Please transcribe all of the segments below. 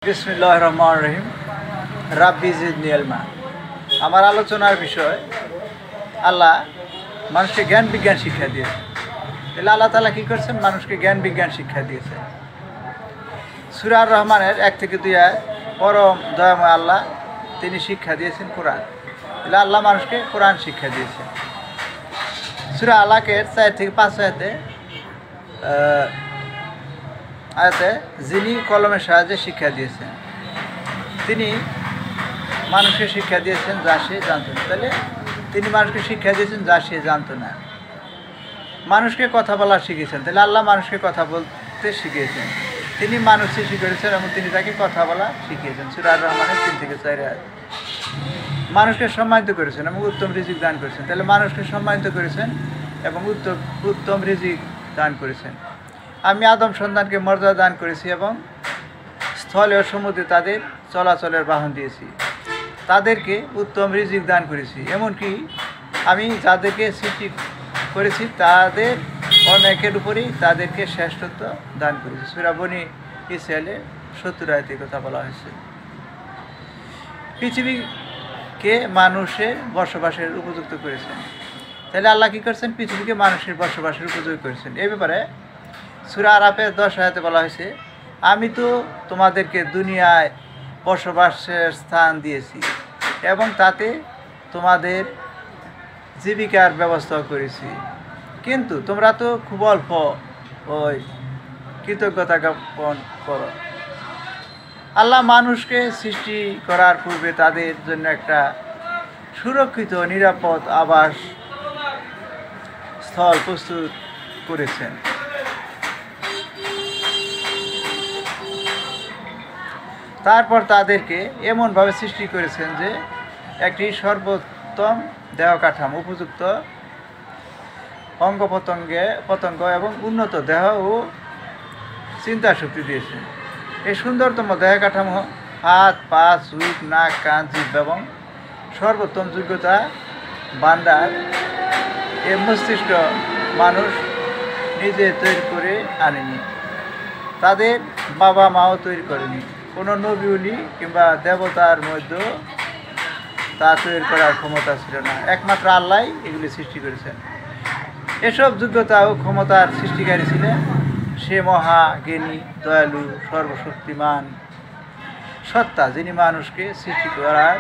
বিসমিল্লাহির রহমানির রহিম। রাব্বি জিদনি ইলমা। আমার আলোচনার বিষয় আল্লাহ মানুষকে জ্ঞান বিজ্ঞান শিক্ষা দিয়েছে। তাহলে আল্লাহ তাআলা কী করছেন? মানুষকে জ্ঞান বিজ্ঞান শিক্ষা দিয়েছে। সূরা আর রহমানের 1 থেকে 2 আয়াত পরম দয়াময় আল্লাহ তিনি শিক্ষা দিয়েছেন কোরআন। তাহলে আল্লাহ মানুষকে কোরআন শিক্ষা দিয়েছেন। সূরা আলাকের 4 থেকে 5 আয়াতে যিনি কলমের সাহায্যে শিক্ষা দিয়েছেন তিনি মানুষকে শিক্ষা দিয়েছেন যা সে জানত না। তাহলে তিনি মানুষকে শিক্ষা দিয়েছেন যা সে জানত না। মানুষকে কথা বলা শিখিয়েছেন। তাহলে আল্লাহ মানুষকে কথা বলতে শিখিয়েছেন। তিনি মানুষকে শিখিয়েছেন এবং তিনি তাকে কথা বলা শিখিয়েছেন। সূরা আর রহমানের 3 থেকে 4 আয়াত। মানুষকে সম্মানিত করেছেন এবং উত্তম রিজিক দান করেছেন। তাহলে মানুষকে সম্মানিত করেছেন এবং উত্তম রিজিক দান করেছেন। আমি আদম সন্তানকে মর্যাদা দান করেছি এবং স্থলে ও সমুদ্রে তাদের চলাচলের বাহন দিয়েছি। তাদেরকে উত্তম রিজিক দান করেছি। এমনকি আমি যাদেরকে সৃষ্টি করেছি তাদের অনেকের উপরেই তাদেরকে শ্রেষ্ঠত্ব দান করেছি। সূরা বনী ইসরাঈলে 70 আয়াতে কথা বলা হয়েছে। পৃথিবীকে মানুষের বসবাসের উপযুক্ত করেছেন। তাহলে আল্লাহ কী করছেন? পৃথিবীকে মানুষের বসবাসের উপযোগী করেছেন। এই ব্যাপারে সূরা আরাফের 10 আয়াতে বলা হয়েছে, আমি তো তোমাদেরকে দুনিয়ায় বসবাসের স্থান দিয়েছি এবং তাতে তোমাদের জীবিকার ব্যবস্থা করেছি, কিন্তু তোমরা তো খুব অল্প ওই কৃতজ্ঞতা জ্ঞাপন করো। আল্লাহ মানুষকে সৃষ্টি করার পূর্বে তাদের জন্য একটা সুরক্ষিত নিরাপদ আবাস স্থল প্রস্তুত করেছেন। তারপর তাদেরকে এমনভাবে সৃষ্টি করেছেন যে একটি সর্বোত্তম দেহ কাঠামো, উপযুক্ত অঙ্গ পতঙ্গ এবং উন্নত দেহ ও চিন্তা শক্তি দিয়েছেন। এই সুন্দরতম দেহ কাঠামো হাত, পা, চোখ, নাক, কান, জিহ্বা এবং সর্বোত্তম যোগ্যতা ভান্ডার এ মস্তিষ্ক মানুষ নিজে তৈরি করে আনেনি। তাদের বাবা মাও তৈরি করেনি। কোনো নবী উলি কিংবা দেবতার মধ্যেও তা তৈরি করার ক্ষমতা ছিল না। একমাত্র আল্লাহই এগুলি সৃষ্টি করেছেন। এসব যোগ্যতা ও ক্ষমতার সৃষ্টিকারী ছিলেন সে মহাজ্ঞানী, দয়ালু, সর্বশক্তিমান সত্তা, যিনি মানুষকে সৃষ্টি করার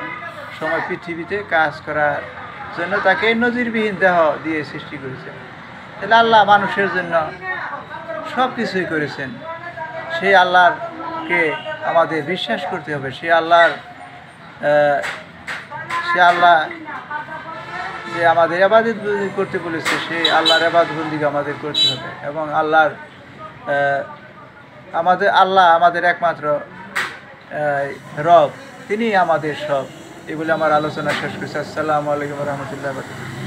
সময় পৃথিবীতে কাজ করার জন্য তাকে নজিরবিহীন দেহ দিয়ে সৃষ্টি করেছেন। তাহলে আল্লাহ মানুষের জন্য সব কিছুই করেছেন। সেই আল্লাহকে আমাদের বিশ্বাস করতে হবে। সে আল্লাহ যে আমাদের ইবাদত করতে বলেছে, সেই আল্লাহর ইবাদত বন্দেগী আমাদের করতে হবে এবং আল্লাহ আমাদের একমাত্র রব, তিনি আমাদের সব। এগুলো আমার আলোচনা শেষ করছি। আসসালামু আলাইকুম ওয়া রাহমাতুল্লাহি ওয়া বারাকাতুহু।